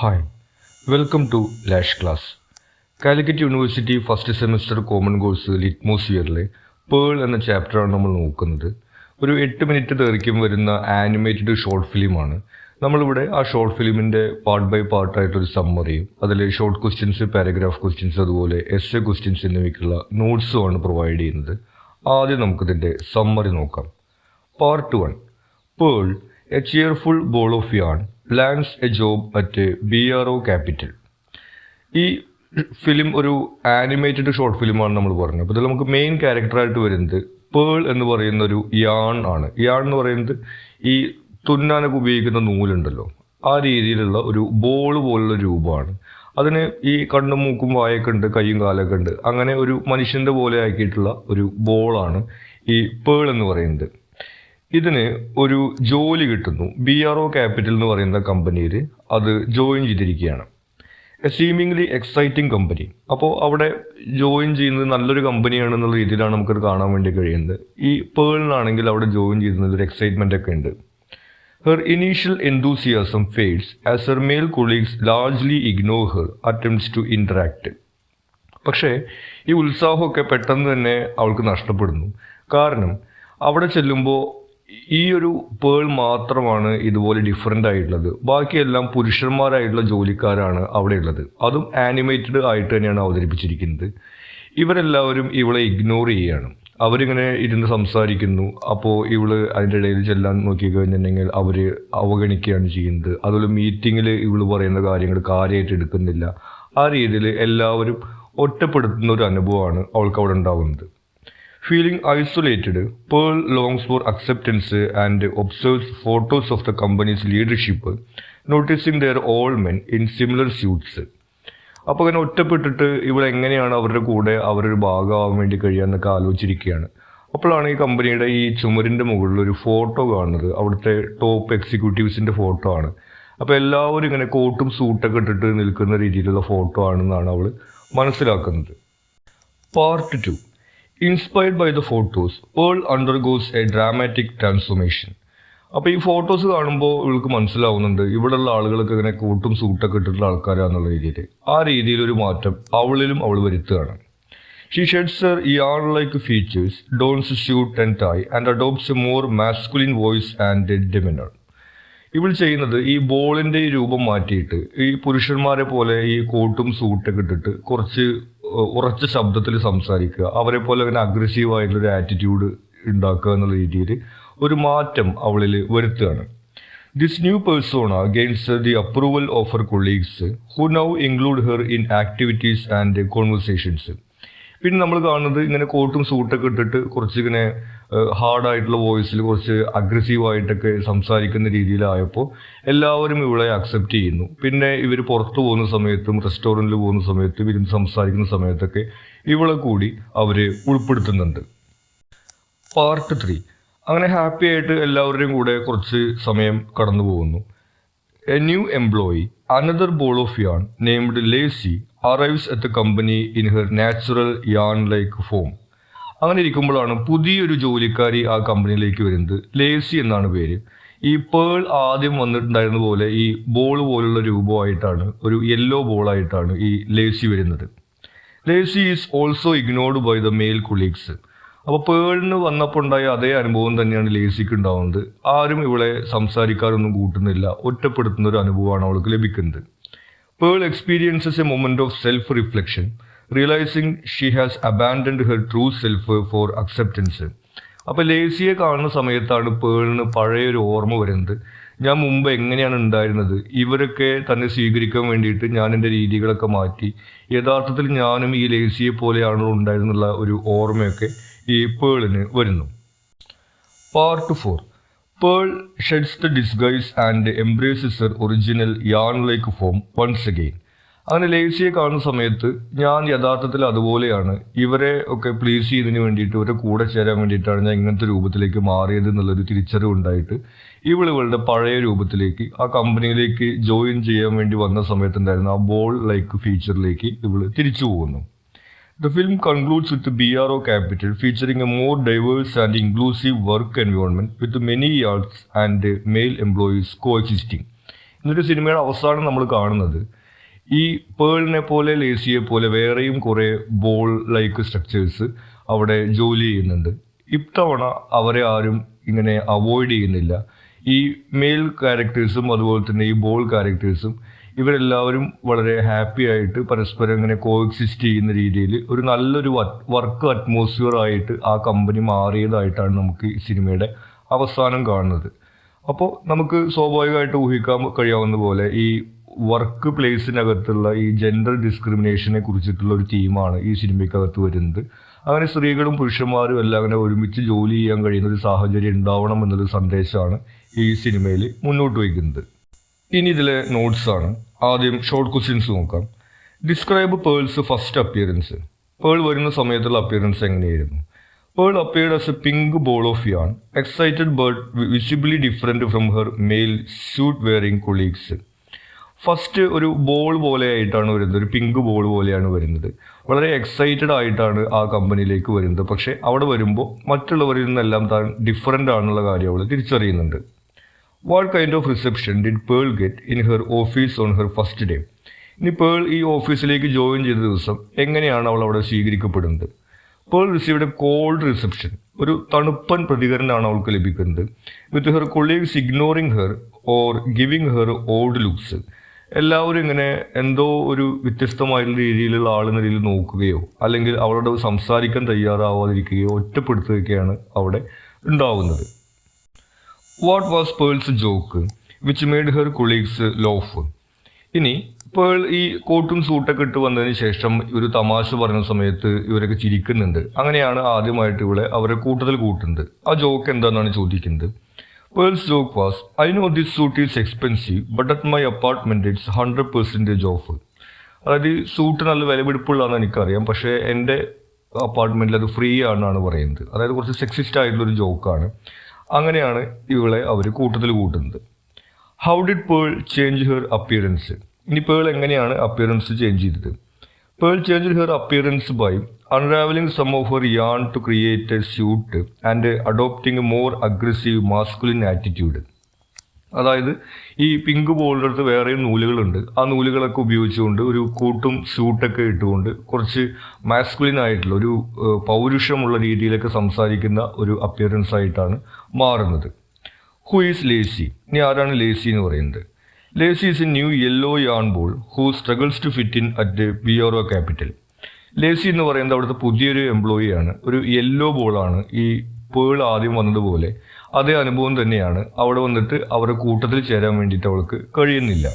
Hi, welcome to Lash Class. Calicut university first semester common course ലിറ്റ്മോസ്ഫിയറിലെ Pearl എന്ന ചാപ്റ്ററാണ് നമ്മൾ നോക്കുന്നത്. ഒരു 8 മിനിറ്റ് ദൈർഘ്യം വരുന്ന ആനിമേറ്റഡ് ഷോർട്ട് ഫിലിമാണ്. നമ്മളിവിടെ ആ ഷോർട്ട് ഫിലിമിൻ്റെ പാർട്ട് ബൈ പാർട്ടായിട്ടൊരു സമ്മറിയും അതിൽ ഷോർട്ട് ക്വസ്റ്റ്യൻസ്, പാരഗ്രാഫ് ക്വസ്റ്റ്യൻസ്, അതുപോലെ എസ്സേ ക്വസ്റ്റ്യൻസ് എന്നിവയ്ക്കുള്ള നോട്ട്സുമാണ് പ്രൊവൈഡ് ചെയ്യുന്നത്. ആദ്യം നമുക്കിതിൻ്റെ സമ്മറി നോക്കാം. Part 1. Purl, a cheerful ball of yarn, plans a job at BRO capital. ഈ ഫിലിം ഒരു ആനിമേറ്റഡ് ഷോർട്ട് ഫിലിമാണ് നമ്മൾ പറഞ്ഞത്. അപ്പോൾ ഇതിൽ നമുക്ക് മെയിൻ ക്യാരക്ടറായിട്ട് വരുന്നത് പേൾ എന്ന് പറയുന്ന ഒരു യാൺ ആണ്. യാൺ എന്ന് പറയുന്നത് ഈ തുന്നാനൊക്കെ ഉപയോഗിക്കുന്ന നൂലുണ്ടല്ലോ, ആ രീതിയിലുള്ള ഒരു ബോൾ പോലുള്ള രൂപമാണ്. അതിന് ഈ കണ്ണും മൂക്കും വായൊക്കെ ഉണ്ട്, കൈയും കാലൊക്കെ ഉണ്ട്. അങ്ങനെ ഒരു മനുഷ്യൻ്റെ പോലെ ആക്കിയിട്ടുള്ള ഒരു ബോളാണ് ഈ പേൾ എന്ന് പറയുന്നത്. ഇതിന് ഒരു ജോലി കിട്ടുന്നു. BRO ക്യാപിറ്റൽ എന്ന് പറയുന്ന കമ്പനിയിൽ അത് ജോയിൻ ചെയ്തിരിക്കുകയാണ്. A seemingly exciting company. അപ്പോൾ അവിടെ ജോയിൻ ചെയ്യുന്നത് നല്ലൊരു കമ്പനിയാണെന്നുള്ള രീതിയിലാണ് നമുക്കത് കാണാൻ വേണ്ടി കഴിയുന്നത്. ഈ പേളിനാണെങ്കിൽ അവിടെ ജോയിൻ ചെയ്യുന്നത് ഒരു എക്സൈറ്റ്മെൻ്റ് ഒക്കെ ഉണ്ട്. Her initial enthusiasm fades as her male colleagues largely ignore her attempts to interact. പക്ഷേ ഈ ഉത്സാഹമൊക്കെ പെട്ടെന്ന് തന്നെ അവൾക്ക് നഷ്ടപ്പെടുന്നു. കാരണം അവിടെ ചെല്ലുമ്പോൾ ഈ ഒരു പേൾ മാത്രമാണ് ഇതുപോലെ ഡിഫറെൻ്റ് ആയിട്ടുള്ളത്. ബാക്കിയെല്ലാം പുരുഷന്മാരായിട്ടുള്ള ജോലിക്കാരാണ് അവിടെ ഉള്ളത്. അതും ആനിമേറ്റഡ് ആയിട്ട് തന്നെയാണ് അവതരിപ്പിച്ചിരിക്കുന്നത്. ഇവരെല്ലാവരും ഇവളെ ഇഗ്നോർ ചെയ്യുകയാണ്. അവരിങ്ങനെ ഇരുന്ന് സംസാരിക്കുന്നു. അപ്പോൾ ഇവള് അതിൻ്റെ ഇടയിൽ ചെല്ലാൻ നോക്കിക്കഴിഞ്ഞിട്ടുണ്ടെങ്കിൽ അവർ അവഗണിക്കുകയാണ് ചെയ്യുന്നത്. അതുപോലെ മീറ്റിങ്ങിൽ ഇവള് പറയുന്ന കാര്യങ്ങൾ കാര്യമായിട്ട് എടുക്കുന്നില്ല. ആ രീതിയിൽ എല്ലാവരും ഒറ്റപ്പെടുത്തുന്ന ഒരു അനുഭവമാണ് അവൾക്ക് അവിടെ ഉണ്ടാകുന്നത്. Feeling isolated, Pearl longs for acceptance and observes photos of the company's leadership, noticing they are all men in similar suits. അപ്പോൾ അങ്ങനെ ഒറ്റപ്പെട്ടിട്ട് ഇവിടെ എങ്ങനെയാണ് അവരുടെ കൂടെ അവരൊരു ഭാഗമാകാൻ വേണ്ടി കഴിയാന്നൊക്കെ ആലോചിച്ചിരിക്കുകയാണ്. അപ്പോഴാണ് ഈ കമ്പനിയുടെ ഈ ചുമരിൻ്റെ മുകളിൽ ഒരു ഫോട്ടോ കാണുന്നത്. അവിടുത്തെ ടോപ്പ് എക്സിക്യൂട്ടീവ്സിൻ്റെ ഫോട്ടോ ആണ്. അപ്പോൾ എല്ലാവരും ഇങ്ങനെ കോട്ടും സൂട്ടൊക്കെ ഇട്ടിട്ട് നിൽക്കുന്ന രീതിയിലുള്ള ഫോട്ടോ ആണെന്നാണ് അവൾ മനസ്സിലാക്കുന്നത്. Part 2. Inspired by the photos, Pearl undergoes a dramatic transformation. അപ്പോൾ ഈ ഫോട്ടോസ് കാണുമ്പോൾ ഇവൾക്ക് മനസ്സിലാവുന്നുണ്ട് ഇവിടെയുള്ള ആളുകളൊക്കെ ഇങ്ങനെ കോട്ടും സൂട്ടൊക്കെ ഇട്ടിട്ടുള്ള ആൾക്കാരാന്നുള്ള രീതിയിൽ. ആ രീതിയിലൊരു മാറ്റം അവളിലും അവൾ വരുത്തുകയാണ്. She sheds her yarn-like features, dons a suit and tie, and adopts a more masculine voice and demeanor. ഇവൾ ചെയ്യുന്നത് ഈ ബോളിൻ്റെ രൂപം മാറ്റിയിട്ട് ഈ പുരുഷന്മാരെ പോലെ ഈ കോട്ടും സൂട്ടൊക്കെ ഇട്ടിട്ട് കുറച്ച് ഉറച്ച ശബ്ദത്തിൽ സംസാരിക്കുക, അവരെ പോലെ അങ്ങനെ അഗ്രസീവായിട്ടുള്ളൊരു ആറ്റിറ്റ്യൂഡ് ഉണ്ടാക്കുക എന്നുള്ള രീതിയിൽ ഒരു മാറ്റം അവളിൽ വരുത്തുകയാണ്. This new persona gains the approval of her colleagues who now include her in activities and conversations. പിന്നെ നമ്മൾ കാണുന്നത് ഇങ്ങനെ കോട്ടും സൂട്ടൊക്കെ ഇട്ടിട്ട് കുറച്ചിങ്ങനെ ഹാർഡായിട്ടുള്ള വോയിസിൽ കുറച്ച് അഗ്രസീവായിട്ടൊക്കെ സംസാരിക്കുന്ന രീതിയിലായപ്പോൾ എല്ലാവരും ഇവളെ അക്സെപ്റ്റ് ചെയ്യുന്നു. പിന്നെ ഇവർ പുറത്തു പോകുന്ന സമയത്തും റെസ്റ്റോറൻറ്റിൽ പോകുന്ന സമയത്തും ഇരുന്ന് സംസാരിക്കുന്ന സമയത്തൊക്കെ ഇവളെ കൂടി അവർ ഉൾപ്പെടുത്തുന്നുണ്ട്. പാർട്ട് 3. അങ്ങനെ ഹാപ്പി ആയിട്ട് എല്ലാവരുടെയും കൂടെ കുറച്ച് സമയം കടന്നു പോകുന്നു. A new employee, another ball of yarn named lazy, arrives at the company in her natural yarn-like form. അങ്ങനെ ഇരിക്കുമ്പോഴാണ് പുതിയൊരു ജോലിക്കാരി ആ കമ്പനിയിലേക്ക് വരുന്നത്. ലേസി എന്നാണ് പേര്. ഈ പേൾ ആദ്യം വന്നിട്ടുണ്ടായിരുന്ന പോലെ ഈ ബോൾ പോലുള്ള രൂപമായിട്ടാണ്, ഒരു യെല്ലോ ബോളായിട്ടാണ് ഈ ലേസി വരുന്നത്. Lacy is also ignored by the male colleagues. അപ്പോൾ പേളിന് വന്നപ്പോൾ ഉണ്ടായ അതേ അനുഭവം തന്നെയാണ് ലേസിക്ക് ഉണ്ടാവുന്നത്. ആരും ഇവളെ സംസാരിക്കാറൊന്നും കൂട്ടുന്നില്ല, ഒറ്റപ്പെടുത്തുന്ന ഒരു അനുഭവമാണ് അവൾക്ക് ലഭിക്കുന്നത്. Pearl experiences a moment of self-reflection, realizing she has abandoned her true self for acceptance. അപ്പോൾ ലേസിയെ കാണുന്ന സമയത്താണ് പേളിന് പഴയൊരു ഓർമ്മ വരുന്നത്. ഞാൻ മുമ്പ് എങ്ങനെയാണ് ഉണ്ടായിരുന്നത്, ഇവരൊക്കെ തന്നെ സ്വീകരിക്കാൻ വേണ്ടിയിട്ട് ഞാൻ എൻ്റെ രീതികളൊക്കെ മാറ്റി യഥാർത്ഥത്തിൽ ഞാനും ഈ ലേസിയെ പോലെയാണോ ഉണ്ടായിരുന്നുള്ള ഒരു ഓർമ്മയൊക്കെ ഈ പേളിന് വരുന്നു. Part 4. Pearl sheds the disguise and embraces her original yarn-like form once again. അങ്ങനെ ലേസിയെ കാണുന്ന സമയത്ത് ഞാൻ യഥാർത്ഥത്തിൽ അതുപോലെയാണ്, ഇവരെ ഒക്കെ പ്ലീസ് ചെയ്യുന്നതിന് വേണ്ടിയിട്ട് ഇവരെ കൂടെ ചേരാൻ വേണ്ടിയിട്ടാണ് ഞാൻ ഇങ്ങനത്തെ രൂപത്തിലേക്ക് മാറിയത് എന്നുള്ളൊരു തിരിച്ചറിവുണ്ടായിട്ട് ഇവളുടെ പഴയ രൂപത്തിലേക്ക് ആ കമ്പനിയിലേക്ക് ജോയിൻ ചെയ്യാൻ വേണ്ടി വന്ന സമയത്തുണ്ടായിരുന്ന ആ ബോൾ ലൈക്ക് ഫീച്ചറിലേക്ക് ഇവൾ തിരിച്ചു പോകുന്നു. The film concludes with the BRO capital featuring a more diverse and inclusive work environment with many yards and male employees coexisting. എന്നിട്ട് സിനിമയുടെ അവസാനം നമ്മൾ കാണുന്നത് ഈ പേളിനെ പോലെ ലേസിയെ പോലെ വേറെയും കുറേ ബോൾ ലൈക്ക് സ്ട്രക്ചേഴ്സ് അവിടെ ജോലി ചെയ്യുന്നുണ്ട്. ഇത്തവണ അവരെ ആരും ഇങ്ങനെ അവോയ്ഡ് ചെയ്യുന്നില്ല. ഈ മെയിൽ ക്യാരക്ടേഴ്സും അതുപോലെ തന്നെ ഈ ബോൾ ക്യാരക്ടേഴ്സും ഇവരെല്ലാവരും വളരെ ഹാപ്പി ആയിട്ട് പരസ്പരം ഇങ്ങനെ കോഎക്സിസ്റ്റ് ചെയ്യുന്ന രീതിയിൽ ഒരു നല്ലൊരു വർക്ക് അറ്റ്മോസ്ഫിയർ ആയിട്ട് ആ കമ്പനി മാറിയതായിട്ടാണ് നമുക്ക് ഈ സിനിമയുടെ അവസാനം കാണുന്നത്. അപ്പോൾ നമുക്ക് സ്വാഭാവികമായിട്ട് ഊഹിക്കാൻ കഴിയാവുന്ന പോലെ ഈ വർക്ക് പ്ലേസിനകത്തുള്ള ഈ ജെൻഡർ ഡിസ്ക്രിമിനേഷനെ കുറിച്ചിട്ടുള്ള ഒരു തീമാണ് ഈ സിനിമയ്ക്കകത്ത് വരുന്നത്. അങ്ങനെ സ്ത്രീകളും പുരുഷന്മാരും എല്ലാം അങ്ങനെ ഒരുമിച്ച് ജോലി ചെയ്യാൻ കഴിയുന്ന ഒരു സാഹചര്യം ഉണ്ടാവണം എന്നൊരു സന്ദേശമാണ് ഈ സിനിമയിൽ മുന്നോട്ട് വയ്ക്കുന്നത്. ഇനി ഇതിലെ നോട്ട്സാണ്. ആദ്യം ഷോർട്ട് ക്വസ്റ്റ്യൻസ് നോക്കാം. Describe Purl's first appearance. Purl വരുന്ന സമയത്തുള്ള അപ്പിയറൻസ് എങ്ങനെയായിരുന്നു? Purl appeared as a pink ball of yarn, excited but visibly different from her male suit wearing colleagues. First ഒരു ബോൾ പോലെ ആയിട്ടാണ് വരുന്നത്, ഒരു പിങ്ക് ബോൾ പോലെയാണ് വരുന്നത്. വളരെ എക്സൈറ്റഡ് ആയിട്ടാണ് ആ കമ്പനിയിലേക്ക് വരുന്നത്. പക്ഷേ അവിടെ വരുമ്പോൾ മറ്റുള്ളവരിൽ നിന്നെല്ലാം താൻ ഡിഫറെൻ്റ് ആണെന്നുള്ള കാര്യം അവൾ തിരിച്ചറിയുന്നുണ്ട്. What kind of reception did Pearl get in her office on her first day? ഇനി പേൾ ഈ ഓഫീസിലേക്ക് ജോയിൻ ചെയ്ത ദിവസം എങ്ങനെയാണ് അവൾ അവിടെ സ്വീകരിക്കപ്പെടുന്നത്? Pearl received a cold reception. ഒരു തണുപ്പൻ പ്രതികരണമാണ് അവൾക്ക് ലഭിക്കുന്നത്. With her colleagues ignoring her or giving her old looks. എല്ലാവരും ഇങ്ങനെ എന്തോ ഒരു വ്യത്യസ്തമായിട്ടുള്ള രീതിയിലുള്ള ആളെന്ന രീതിയിൽ നോക്കുകയോ അല്ലെങ്കിൽ അവളോട് സംസാരിക്കാൻ തയ്യാറാവാതിരിക്കുകയോ ഒറ്റപ്പെടുത്തുകയൊക്കെയാണ് അവിടെ ഉണ്ടാവുന്നത്. What was pearls joke which made her colleagues loaf? ഇനി പേൾ ഈ കോട്ടും സൂട്ടൊക്കെ ഇട്ട് വന്നതിന് ശേഷം ഒരു തമാശ പറയുന്ന സമയത്ത് ഇവരൊക്കെ ചിരിക്കുന്നുണ്ട്. അങ്ങനെയാണ് ആദ്യമായിട്ട് ഇവിടെ അവരെ കൂട്ടത്തിൽ കൂട്ടുന്നത്. ആ ജോക്ക് എന്താണെന്നാണ് ചോദിക്കുന്നത്. Pearl's joke was, I know this suit is expensive, but at my apartment it's 100% off. അതായത് ഈ സൂട്ട് നല്ല വിലപിടിപ്പുള്ളതാണെന്ന് എനിക്കറിയാം, പക്ഷേ എൻ്റെ അപ്പാർട്ട്മെൻറ്റിൽ അത് ഫ്രീ ആണെന്നാണ് പറയുന്നത്. അതായത് കുറച്ച് സെക്സിസ്റ്റ് ആയിട്ടുള്ളൊരു ജോക്കാണ്. അങ്ങനെയാണ് ഇവളെ അവർ കൂട്ടത്തിൽ കൂട്ടുന്നത്. How did Purl change her appearance? ഇനി പേൾ എങ്ങനെയാണ് അപ്പിയറൻസ് ചേഞ്ച് ചെയ്തത്? Purl change her appearance by unraveling some of her yarn to create a suit and adopting a more aggressive masculine attitude. അതായത് ഈ പിങ്ക് ബോളിൻ്റെ അടുത്ത് വേറെയും നൂലുകളുണ്ട്. ആ നൂലുകളൊക്കെ ഉപയോഗിച്ചുകൊണ്ട് ഒരു കൂട്ടും സ്യൂട്ടൊക്കെ ഇട്ടുകൊണ്ട് കുറച്ച് മാസ്കുലിൻ ആയിട്ടുള്ള ഒരു പൗരുഷമുള്ള രീതിയിലൊക്കെ സംസാരിക്കുന്ന ഒരു അപ്പിയറൻസ് ആയിട്ടാണ് മാറുന്നത്. Who is Lacey? ഇനി ആരാണ് ലേസി എന്ന് പറയുന്നത്? Lacey is a new yellow yarn ball who struggles to fit in at BRO capital. Lacey എന്ന് പറയുന്നത് അവിടുത്തെ പുതിയൊരു എംപ്ലോയിയാണ്. ഒരു യെല്ലോ ബോളാണ്. ഈ പേൾ ആദ്യം വന്നതുപോലെ അതേ അനുഭവം തന്നെയാണ്. അവിടെ വന്നിട്ട് അവരുടെ കൂട്ടത്തിൽ ചേരാൻ വേണ്ടിയിട്ട് അവൾക്ക് കഴിയുന്നില്ല.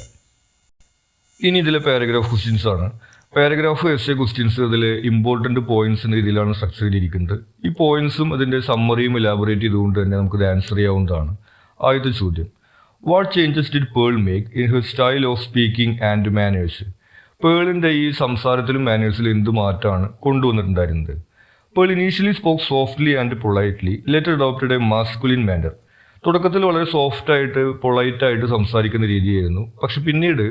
ഇനി ഇതിലെ പാരഗ്രാഫ് ക്വസ്റ്റ്യൻസ് ആണ്. പാരഗ്രാഫ് എസ് എ ക്വസ്റ്റ്യൻസ് ഇതിൽ ഇമ്പോർട്ടൻറ്റ് പോയിന്റ്സ് എന്ന രീതിയിലാണ് സ്ട്രക്ചർ ചെയ്തിരിക്കുന്നത്. ഈ പോയിന്റ്സും അതിൻ്റെ സമ്മറിയും ഇലാബറേറ്റ് ചെയ്തുകൊണ്ട് തന്നെ നമുക്കിത് ആൻസർ ചെയ്യാവുന്നതാണ്. ആദ്യത്തെ ചോദ്യം, what changes did Pearl make in her style of speaking and manners? പേളിൻ്റെ ഈ സംസാരത്തിലും മാനേഴ്സിലും എന്ത് മാറ്റമാണ് കൊണ്ടുവന്നിട്ടുണ്ടായിരുന്നത്? Pearl initially spoke softly and politely, later adopted a masculine manner. തുടക്കത്തിൽ വളരെ സോഫ്റ്റായിട്ട് പൊളൈറ്റായിട്ട് സംസാരിക്കുന്ന രീതിയായിരുന്നു. പക്ഷെ പിന്നീട്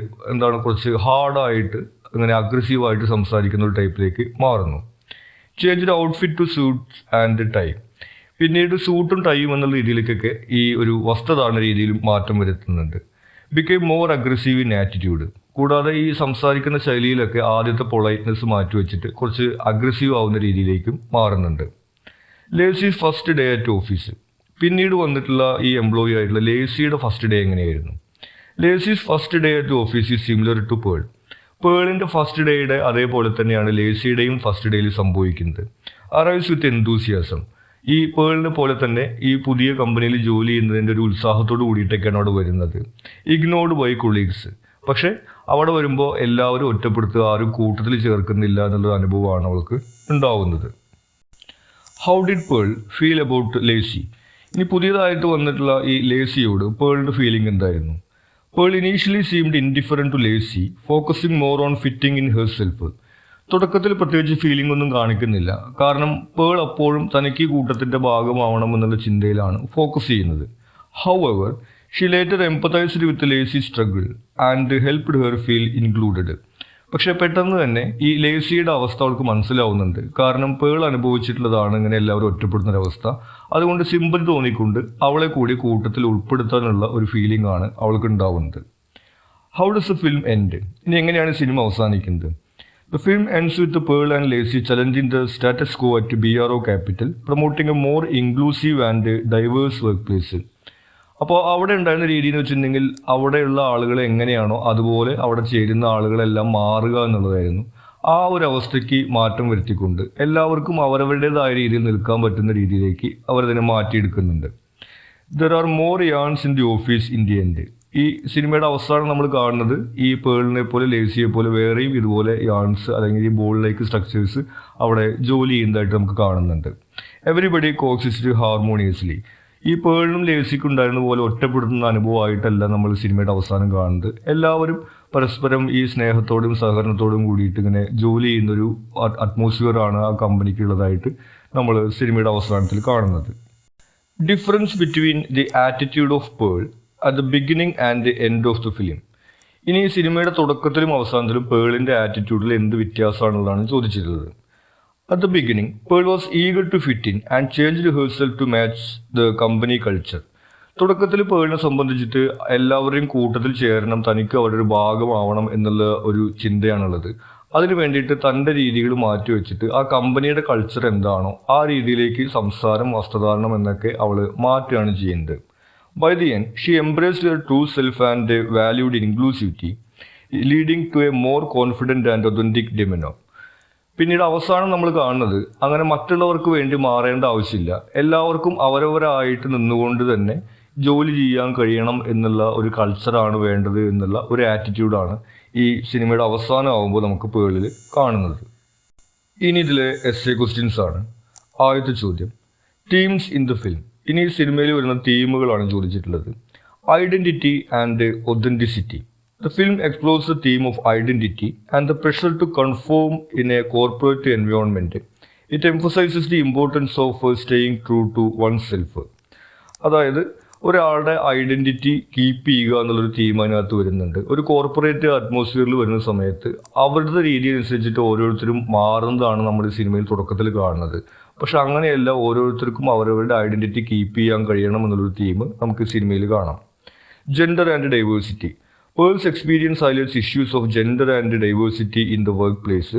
കുറച്ച് ഹാർഡായിട്ട് അങ്ങനെ അഗ്രസീവായിട്ട് സംസാരിക്കുന്ന ഒരു ടൈപ്പിലേക്ക് മാറുന്നു. Change outfit to suits and tie. പിന്നീട് സൂട്ടും ടൈയും എന്നുള്ള രീതിയിലേക്കൊക്കെ ഈ ഒരു വസ്ത്രധാരണ രീതിയിലും മാറ്റം വരുത്തുന്നുണ്ട്. Became more aggressive in attitude. കൂടാതെ ഈ സംസാരിക്കുന്ന ശൈലിയിലൊക്കെ ആദ്യത്തെ പൊളൈറ്റ്നെസ് മാറ്റി വെച്ചിട്ട് കുറച്ച് അഗ്രസീവ് ആവുന്ന രീതിയിലേക്കും മാറുന്നുണ്ട്. Lacey's first day at office. പിന്നീട് വന്നിട്ടുള്ള ഈ എംപ്ലോയി ആയിട്ടുള്ള ലേസിയുടെ ഫസ്റ്റ് ഡേ എങ്ങനെയായിരുന്നു? Lacey's first day at office is similar to Pearl. പേളിൻ്റെ ഫസ്റ്റ് ഡേയുടെ അതേപോലെ തന്നെയാണ് ലേസിയുടെയും ഫസ്റ്റ് ഡേയിൽ സംഭവിക്കുന്നത്. Arrives with enthusiasm. ഈ പേളിനെ പോലെ തന്നെ ഈ പുതിയ കമ്പനിയിൽ ജോലി ചെയ്യുന്നതിൻ്റെ ഒരു ഉത്സാഹത്തോട് കൂടിയിട്ടൊക്കെയാണ് അവിടെ വരുന്നത്. Ignored by colleagues. പക്ഷേ അവിടെ വരുമ്പോൾ എല്ലാവരും ഒറ്റപ്പെടുത്തുക, ആരും കൂട്ടത്തിൽ ചേർക്കുന്നില്ല എന്നുള്ളൊരു അനുഭവമാണ് അവൾക്ക് ഉണ്ടാവുന്നത്. How did Purl feel about Lacy? ഇനി പുതിയതായിട്ട് വന്നിട്ടുള്ള ഈ ലേസിയോട് പേളിൻ്റെ ഫീലിംഗ് എന്തായിരുന്നു? Purl initially seemed indifferent to Lacy, focusing more on fitting in her self. തുടക്കത്തിൽ പ്രത്യേകിച്ച് ഫീലിംഗ് ഒന്നും കാണിക്കുന്നില്ല. കാരണം പേൾ അപ്പോഴും തനിക്ക് ഈ കൂട്ടത്തിൻ്റെ ഭാഗമാവണം എന്നുള്ള ചിന്തയിലാണ് ഫോക്കസ് ചെയ്യുന്നത്. However she later empathized with Lacey struggle and helped her feel included. പക്ഷെ പെട്ടെന്ന് തന്നെ ഈ ലേസിയുടെ അവസ്ഥ അവൾക്ക് മനസ്സിലാവുന്നുണ്ട്. കാരണം പേൾ അനുഭവിച്ചിട്ടുള്ളതാണ് ഇങ്ങനെ എല്ലാവരും ഒറ്റപ്പെടുന്നൊരവസ്ഥ. അതുകൊണ്ട് സിമ്പതി തോന്നിക്കൊണ്ട് അവളെ കൂടി കൂട്ടത്തിൽ ഉൾപ്പെടുത്താനുള്ള ഒരു ഫീലിംഗ് ആണ് അവൾക്ക് ഉണ്ടാവുന്നത്. How does the film end? ഇനി എങ്ങനെയാണ് സിനിമ അവസാനിക്കുന്നത്? The film ends with Pearl and Lacey challenging the status quo at BRO Capital, promoting a more inclusive and diverse workplace. അപ്പോൾ അവിടെ ഉണ്ടായിരുന്ന രീതി എന്ന് വെച്ചിട്ടുണ്ടെങ്കിൽ അവിടെയുള്ള ആളുകൾ എങ്ങനെയാണോ അതുപോലെ അവിടെ ചേരുന്ന ആളുകളെല്ലാം മാറുക എന്നുള്ളതായിരുന്നു. ആ ഒരു അവസ്ഥയ്ക്ക് മാറ്റം വരുത്തിക്കൊണ്ട് എല്ലാവർക്കും അവരവരുടേതായ രീതിയിൽ നിൽക്കാൻ പറ്റുന്ന രീതിയിലേക്ക് അവരതിനെ മാറ്റിയെടുക്കുന്നുണ്ട്. There are more yarns in the office in the end. ഈ സിനിമയുടെ അവസാനം നമ്മൾ കാണുന്നത് ഈ പേളിനെ പോലെ ലേസിയെ പോലെ വേറെയും ഇതുപോലെ യാൺസ് അല്ലെങ്കിൽ ഈ ബോൾ ലൈക്ക് സ്ട്രക്ചേഴ്സ് അവിടെ ജോലി ചെയ്യുന്നതായിട്ട് നമുക്ക് കാണുന്നുണ്ട്. Everybody കോക്സിസ്റ്റ് harmoniously. ഈ പേളിനും ലേസിക്കും ഉണ്ടായിരുന്ന പോലെ ഒറ്റപ്പെടുത്തുന്ന അനുഭവമായിട്ടല്ല നമ്മൾ സിനിമയുടെ അവസാനം കാണുന്നത്. എല്ലാവരും പരസ്പരം ഈ സ്നേഹത്തോടും സഹകരണത്തോടും കൂടിയിട്ട് ഇങ്ങനെ ജോലി ചെയ്യുന്നൊരു അറ്റ്മോസ്ഫിയർ ആണ് ആ കമ്പനിക്കുള്ളതായിട്ട് നമ്മൾ സിനിമയുടെ അവസാനത്തിൽ കാണുന്നത്. Difference between the attitude of pearl at the beginning and the end of the film. ഇനി സിനിമയുടെ തുടക്കത്തിലും അവസാനത്തിലും പേളിൻ്റെ ആറ്റിറ്റ്യൂഡിൽ എന്ത് വ്യത്യാസമാണെന്നുള്ളതാണ് ചോദിച്ചിട്ടുള്ളത്. At the beginning, Pearl was eager to fit in and changed herself to match the company culture. തുടക്കത്തിൽ പേളിനെ സംബന്ധിച്ചിട്ട് എല്ലാവരെയും കൂട്ടത്തിൽ ചേരണം, തനിക്ക് അവരുടെ ഒരു ഭാഗമാവണം എന്നുള്ള ഒരു ചിന്തയാണുള്ളത്. അതിന് വേണ്ടിയിട്ട് തൻ്റെ രീതികൾ മാറ്റിവെച്ചിട്ട് ആ കമ്പനിയുടെ കൾച്ചർ എന്താണോ ആ രീതിയിലേക്ക് സംസാരം, വസ്ത്രധാരണം എന്നൊക്കെ അവൾ മാറ്റുകയാണ് ചെയ്യുന്നത്. By the end, she embraced her true self and valued inclusivity, leading to a more confident and authentic demeanor. പിന്നീട് അവസാനം നമ്മൾ കാണുന്നത് അങ്ങനെ മറ്റുള്ളവർക്ക് വേണ്ടി മാറേണ്ട ആവശ്യമില്ല, എല്ലാവർക്കും അവരവരായിട്ട് നിന്നുകൊണ്ട് തന്നെ ജോലി ചെയ്യാൻ കഴിയണം എന്നുള്ള ഒരു കൾച്ചറാണ് വേണ്ടത് എന്നുള്ള ഒരു ആറ്റിറ്റ്യൂഡാണ് ഈ സിനിമയുടെ അവസാനം ആകുമ്പോൾ നമുക്ക് പേളിൽ കാണുന്നത്. ഇനി ഇതിലെ എസ്സേ ക്വസ്റ്റ്യൻസ് ആണ്. ആദ്യത്തെ ചോദ്യം, തീംസ് ഇൻ ദ ഫിലിം. ഇനി സിനിമയിൽ വരുന്ന തീമുകളാണ് ചോദിച്ചിട്ടുള്ളത്. Identity and authenticity. The film explores the theme of identity and the pressure to conform in a corporate environment. It emphasizes the importance of staying true to oneself. അതായത് ഒരാളുടെ identity keep ചെയ്യുക എന്നുള്ളൊരു theme അതിനകത്ത് വരുന്നുണ്ട്. ഒരു corporate അറ്റ്മോസ്ഫിയറിൽ വരുന്ന സമയത്ത് അവരുടെ രീതി അനുസരിച്ചിട്ട് ഓരോരുത്തരും മാറുന്നതാണ് നമ്മൾ ഈ സിനിമയിൽ തുടക്കത്തിൽ കാണുന്നത്. പക്ഷെ അങ്ങനെയല്ല, ഓരോരുത്തർക്കും അവരവരുടെ ഐഡൻറ്റിറ്റി കീപ്പ് ചെയ്യാൻ കഴിയണം എന്നുള്ളൊരു തീം നമുക്ക് സിനിമയിൽ കാണാം. Gender and diversity. Pearl's experience highlights issues of gender and diversity in the workplace,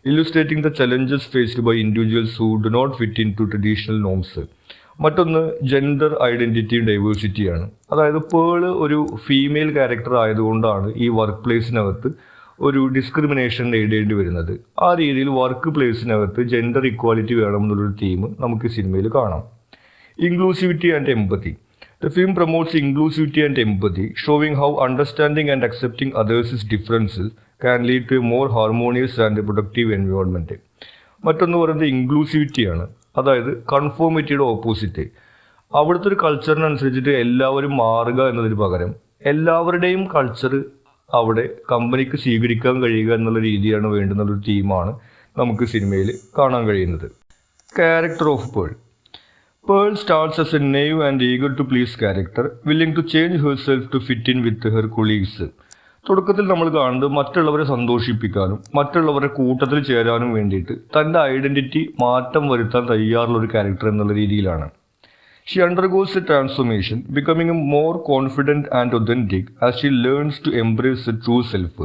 illustrating the challenges faced by individuals who do not fit into traditional norms. മറ്റൊന്ന് ജെൻഡർ ഐഡൻറ്റിറ്റിയും ഡൈവേഴ്സിറ്റിയാണ്. അതായത് pearl ഒരു female character ആയതുകൊണ്ടാണ് ഈ work പ്ലേസിനകത്ത് ഒരു discrimination നേരിടേണ്ടി വരുന്നത്. ആ രീതിയിൽ വർക്ക് പ്ലേസിനകത്ത് ജെൻഡർ ഇക്വാലിറ്റി വേണം എന്നുള്ളൊരു തീം നമുക്ക് സിനിമയിൽ കാണാം. Inclusivity and empathy. The film promotes inclusivity and empathy, showing how understanding and accepting others' differences can lead to a more harmonious and productive environment. മറ്റൊന്ന് പറയുന്നത് ഇൻക്ലൂസിവിറ്റിയാണ്. അതായത് കൺഫോമിറ്റിയുടെ ഓപ്പോസിറ്റ്. അവിടുത്തെ ഒരു കൾച്ചറിനനുസരിച്ചിട്ട് എല്ലാവരും മാറുക എന്നതിന് പകരം എല്ലാവരുടെയും കൾച്ചർ അവിടെ കമ്പനിക്ക് സ്വീകരിക്കാൻ കഴിയുക എന്നുള്ള രീതിയാണ് വേണ്ടുന്നൊരു തീമാണ് നമുക്ക് സിനിമയിൽ കാണാൻ കഴിയുന്നത്. Character of pearl. Pearl starts as a naive and eager to please character, willing to change herself to fit in with her colleagues. തുടക്കത്തിൽ നമ്മൾ കാണുന്നത് മറ്റുള്ളവരെ സന്തോഷിപ്പിക്കാനും മറ്റുള്ളവരുടെ കൂട്ടത്തിൽ ചേരാനും വേണ്ടിയിട്ട് തൻ്റെ ഐഡൻറ്റിറ്റി മാറ്റം വരുത്താൻ തയ്യാറുള്ള ഒരു ക്യാരക്ടർ എന്നുള്ള രീതിയിലാണ്. She undergoes a transformation, becoming more confident and authentic as she learns to embrace her true self.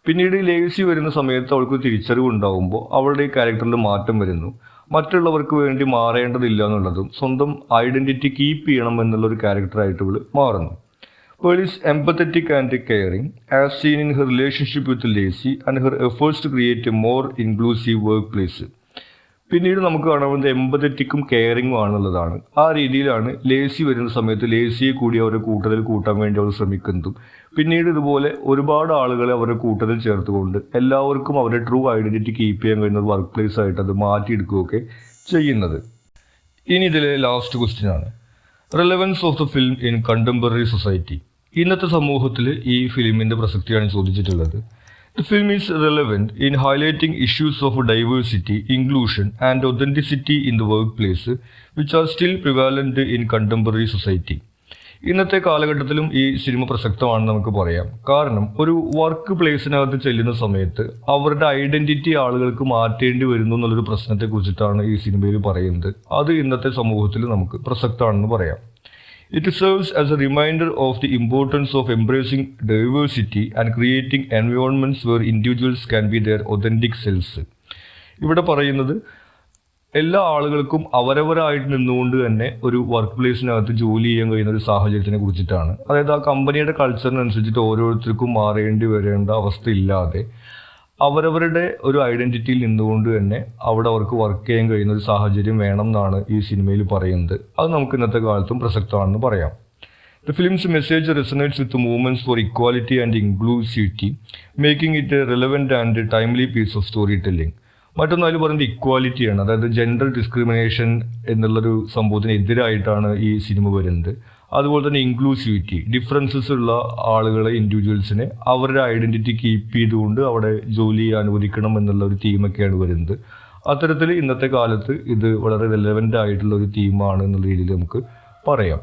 പിന്നീട് ലേസി വരുന്ന സമയത്ത് അവൾക്ക് തിരിച്ചറിവ് ഉണ്ടാകുമ്പോൾ അവളുടെ ഈ ക്യാരക്ടറിൽ മാറ്റം വരുന്നു. മറ്റുള്ളവർക്ക് വേണ്ടി മാറേണ്ടതില്ല എന്നുള്ളതും സ്വന്തം ഐഡൻറ്റിറ്റി കീപ്പ് ചെയ്യണം എന്നുള്ളൊരു ക്യാരക്ടറായിട്ട് ഇവൾ മാറുന്നു. Pearl is empathetic and caring, as seen in her relationship with Lacey and her efforts to create a more inclusive workplace. പിന്നീട് നമുക്ക് കാണാവുന്നത് എമ്പത്തറ്റിക്കും കെയറിങ്ങും ആണെന്നുള്ളതാണ്. ആ രീതിയിലാണ് ലേസി വരുന്ന സമയത്ത് ലേസിയെ കൂടി അവരുടെ കൂട്ടത്തിൽ കൂട്ടാൻ വേണ്ടി അവർ ശ്രമിക്കുന്നതും പിന്നീട് ഇതുപോലെ ഒരുപാട് ആളുകളെ അവരുടെ കൂട്ടത്തിൽ ചേർത്തുകൊണ്ട് എല്ലാവർക്കും അവരുടെ ട്രൂ ഐഡൻറ്റിറ്റി കീപ്പ് ചെയ്യാൻ കഴിയുന്നത് വർക്ക് പ്ലേസ് ആയിട്ട് അത് മാറ്റിയെടുക്കുകയൊക്കെ ചെയ്യുന്നത്. ഇനി ഇതിലെ ലാസ്റ്റ് ക്വസ്റ്റ്യൻ ആണ്, relevance of the film in contemporary society. ഇന്നത്തെ സമൂഹത്തിൽ ഈ ഫിലിമിൻ്റെ പ്രസക്തിയാണ് ചോദിച്ചിട്ടുള്ളത്. The film is relevant in highlighting issues of diversity, inclusion, and authenticity in the workplace, which are still prevalent in contemporary society. ഇന്നത്തെ കാലഘട്ടത്തിലും ഈ cinema പ്രസക്തമാണെന്ന് നമുക്ക് പറയാം. കാരണം ഒരു വർക്ക് പ്ലേസിനകത്ത് ചെല്ലുന്ന സമയത്ത് അവരുടെ ഐഡൻറ്റിറ്റി ആളുകൾക്ക് മാറ്റേണ്ടി വരുന്നു എന്നുള്ളൊരു പ്രശ്നത്തെ കുറിച്ചിട്ടാണ് ഈ സിനിമയിൽ പറയുന്നത്. അത് ഇന്നത്തെ സമൂഹത്തിൽ നമുക്ക് പ്രസക്തമാണെന്ന് പറയാം. It serves as a reminder of the importance of embracing diversity and creating environments where individuals can be their authentic selves. ഇവിടെ പറയുന്നത് എല്ലാ ആളുകൾക്കും അവരവരായിട്ട് നിന്നുകൊണ്ട് തന്നെ ഒരു വർക്ക് പ്ലേസിനകത്ത് ജോലി ചെയ്യാൻ കഴിയുന്ന ഒരു സാഹചര്യത്തിനെ കുറിച്ചിട്ടാണ്. അതായത് ആ കമ്പനിയുടെ കൾച്ചറിനനുസരിച്ചിട്ട് ഓരോരുത്തർക്കും മാറേണ്ടി വരേണ്ട അവസ്ഥയില്ലാതെ അവരവരുടെ ഒരു ഐഡന്റിറ്റിയിൽ നിന്നുകൊണ്ട് തന്നെ അവിടെ അവർക്ക് വർക്ക് ചെയ്യാൻ കഴിയുന്ന ഒരു സാഹചര്യം വേണം എന്നാണ് ഈ സിനിമയിൽ പറയുന്നത്. അത് നമുക്ക് ഇന്നത്തെ കാലത്തും പ്രസക്തമാണെന്ന് പറയാം. The film's message resonates with the movements for equality and inclusivity, making it a relevant and timely piece of storytelling. മറ്റൊന്ന് അതിൽ പറയുന്നത് ഇക്വാലിറ്റിയാണ്. അതായത് ജെൻഡർ ഡിസ്ക്രിമിനേഷൻ എന്നുള്ളൊരു സംഭവത്തിന് എതിരായിട്ടാണ് ഈ സിനിമ വരുന്നത്. അതുപോലെ തന്നെ ഇൻക്ലൂസിവിറ്റി, ഡിഫറൻസസ് ഉള്ള ആളുകളെ, ഇൻഡിവിജ്വൽസിനെ അവരുടെ ഐഡന്റിറ്റി കീപ്പ് ചെയ്തുകൊണ്ട് അവിടെ ജോലി അനുവദിക്കണം എന്നുള്ള ഒരു തീമൊക്കെയാണ് വരുന്നത്. അത്തരത്തിൽ ഇന്നത്തെ കാലത്ത് ഇത് വളരെ റെലവൻ്റ് ആയിട്ടുള്ള ഒരു തീമാണ് എന്നുള്ള രീതിയിൽ നമുക്ക് പറയാം.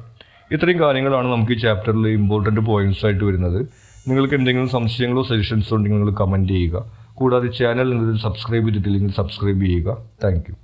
ഇത്രയും കാര്യങ്ങളാണ് നമുക്ക് ഈ ചാപ്റ്ററിൽ ഇമ്പോർട്ടൻറ്റ് പോയിന്റ്സ് ആയിട്ട് വരുന്നത്. നിങ്ങൾക്ക് എന്തെങ്കിലും സംശയങ്ങളോ സജഷൻസോ ഉണ്ടെങ്കിൽ നിങ്ങൾ കമൻറ്റ് ചെയ്യുക. കൂടാതെ ചാനൽ നിങ്ങൾ സബ്സ്ക്രൈബ് ചെയ്തിട്ടില്ലെങ്കിൽ സബ്സ്ക്രൈബ് ചെയ്യുക. Thank you.